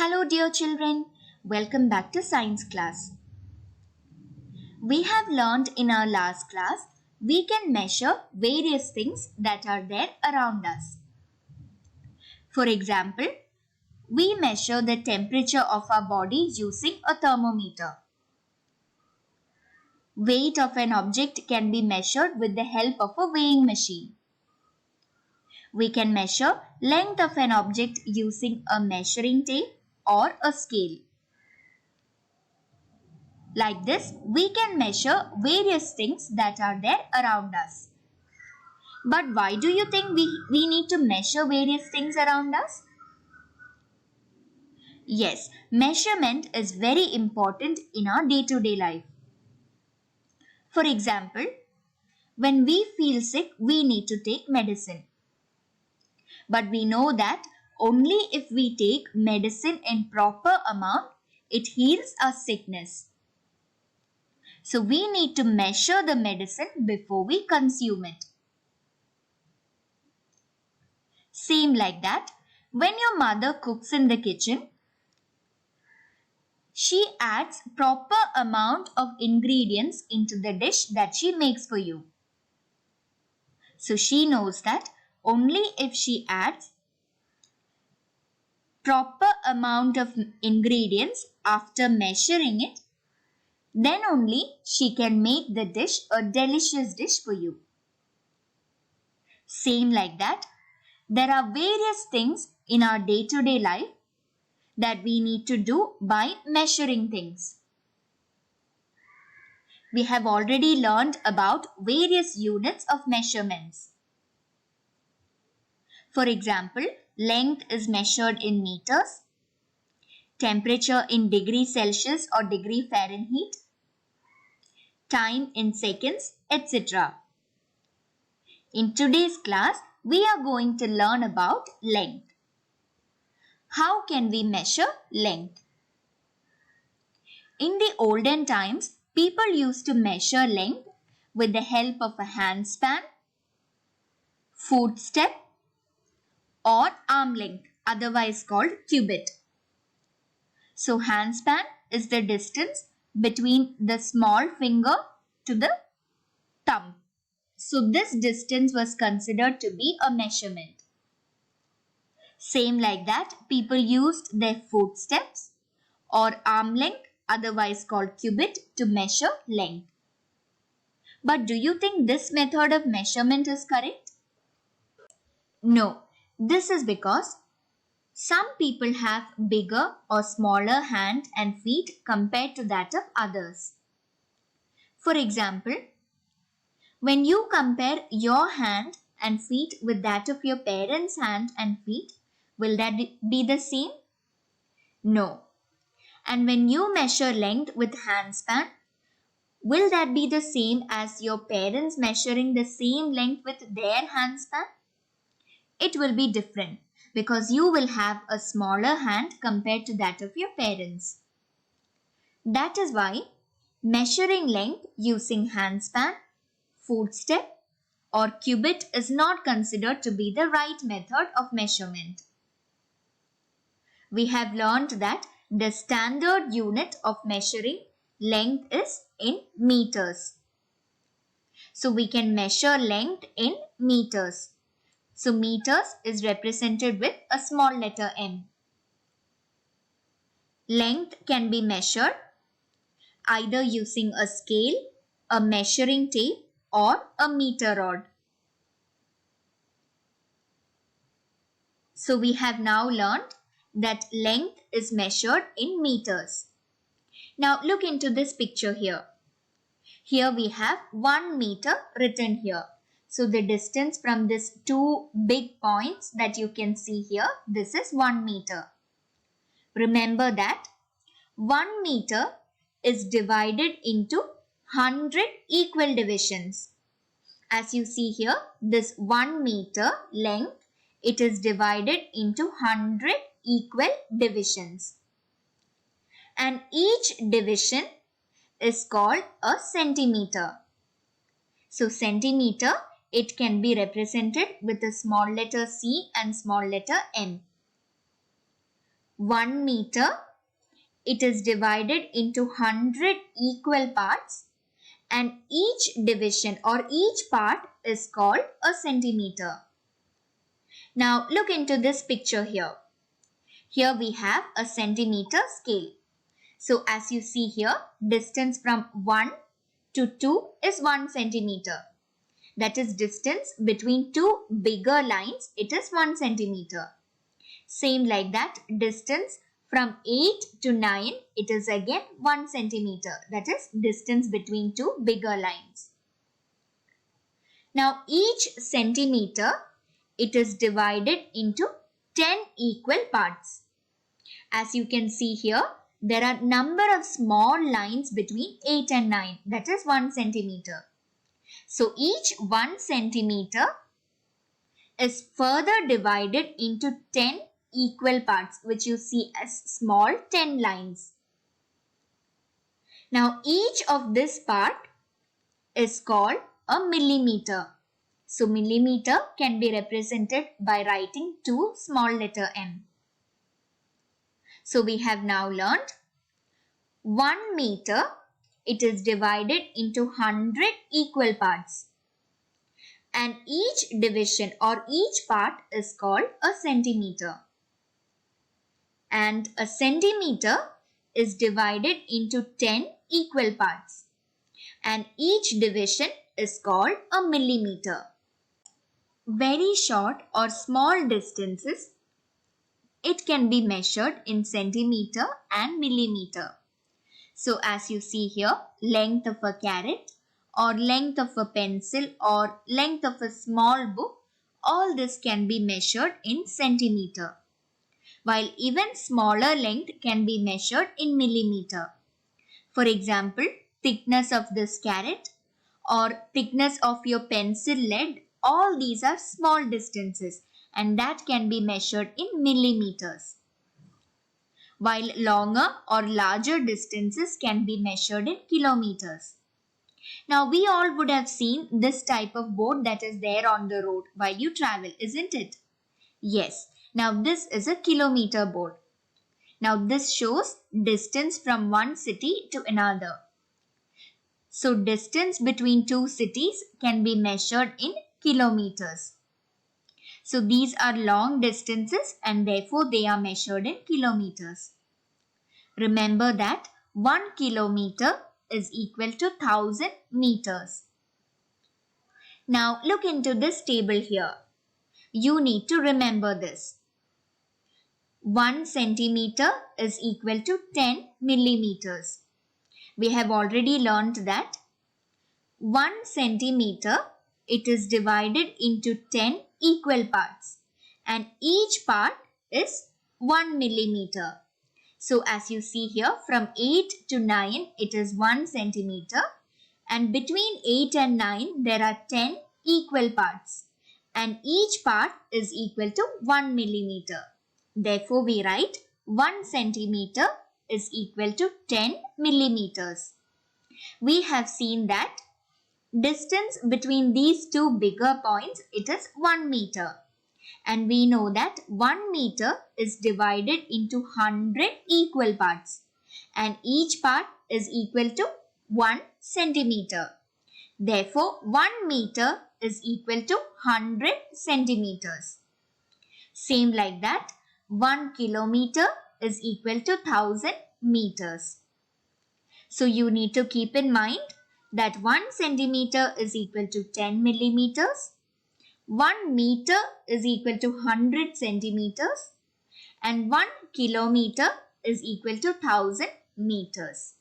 Hello dear children, welcome back to science class. We have learned in our last class, we can measure various things that are there around us. For example, we measure the temperature of our body using a thermometer. Weight of an object can be measured with the help of a weighing machine. We can measure length of an object using a measuring tape or a scale. Like this, we can measure various things that are there around us. But why do you think we need to measure various things around us? Yes, measurement is very important in our day-to-day life. For example, when we feel sick, we need to take medicine. But we know that only if we take medicine in proper amount, it heals our sickness. So we need to measure the medicine before we consume it. Same like that, when your mother cooks in the kitchen, she adds proper amount of ingredients into the dish that she makes for you. So she knows that only if she adds proper amount of ingredients after measuring it, then only she can make the dish a delicious dish for you. Same like that, there are various things in our day-to-day life that we need to do by measuring things. We have already learned about various units of measurements. For example, length is measured in meters, temperature in degrees Celsius or degree Fahrenheit, time in seconds, etc. In today's class, we are going to learn about length. How can we measure length? In the olden times, people used to measure length with the help of a handspan, foot step, or arm length, otherwise called cubit. So handspan is the distance between the small finger to the thumb. So this distance was considered to be a measurement. Same like that, people used their footsteps or arm length, otherwise called cubit, to measure length. But do you think this method of measurement is correct? No, this is because some people have bigger or smaller hand and feet compared to that of others. For example, when you compare your hand and feet with that of your parents' hand and feet, will that be the same? No. And when you measure length with handspan, will that be the same as your parents measuring the same length with their handspan? It will be different because you will have a smaller hand compared to that of your parents. That is why measuring length using handspan, foot step, or cubit is not considered to be the right method of measurement. We have learned that the standard unit of measuring length is in meters. So we can measure length in meters. So meters is represented with a small letter m. Length can be measured either using a scale, a measuring tape, or a meter rod. So we have now learned that length is measured in meters. Now look into this picture here. Here we have 1 meter written here. So the distance from these two big points that you can see here, this is 1 meter. Remember that 1 meter is divided into 100 equal divisions. As you see here, this 1 meter length, it is divided into 100 equal divisions. And each division is called a centimeter. So centimeter, it can be represented with a small letter c and small letter m. 1 meter, it is divided into 100 equal parts, and each division or each part is called a centimeter. Now look into this picture here. Here we have a centimeter scale. So as you see here, distance from 1 to 2 is 1 centimeter. That is distance between two bigger lines, it is 1 centimeter. Same like that, distance from 8 to 9, it is again 1 centimeter. That is distance between two bigger lines. Now each centimeter, it is divided into 10 equal parts. As you can see here, there are number of small lines between 8 and 9. That is 1 centimeter. So each 1 centimeter is further divided into 10 equal parts, which you see as small 10 lines. Now each of this part is called a millimeter. So millimeter can be represented by writing 2 small letter m. So we have now learned 1 meter, it is divided into 100 equal parts. And each division or each part is called a centimeter. And a centimeter is divided into 10 equal parts. And each division is called a millimeter. Very short or small distances, it can be measured in centimeter and millimeter. So as you see here, length of a carrot or length of a pencil or length of a small book, all this can be measured in centimeter. While even smaller length can be measured in millimeter. For example, thickness of this carrot or thickness of your pencil lead, all these are small distances and that can be measured in millimeters. While longer or larger distances can be measured in kilometers. Now we all would have seen this type of board that is there on the road while you travel, isn't it? Yes. Now this is a kilometer board. Now this shows distance from one city to another. So distance between two cities can be measured in kilometers. So these are long distances and therefore they are measured in kilometers. Remember that 1 kilometer is equal to 1000 meters. Now look into this table here. You need to remember this. 1 centimeter is equal to 10 millimeters. We have already learnt that 1 centimeter, it is divided into 10 equal parts and each part is 1 millimeter. So as you see here, from 8 to 9, it is 1 centimeter and between 8 and 9, there are 10 equal parts and each part is equal to 1 millimeter. Therefore, we write 1 centimeter is equal to 10 millimeters. We have seen that distance between these two bigger points, it is 1 meter. And we know that 1 meter is divided into 100 equal parts. And each part is equal to 1 centimeter. Therefore, 1 meter is equal to 100 centimeters. Same like that. 1 kilometer is equal to 1000 meters. So you need to keep in mind that 1 centimeter is equal to 10 millimeters, 1 meter is equal to 100 centimeters and 1 kilometer is equal to 1000 meters.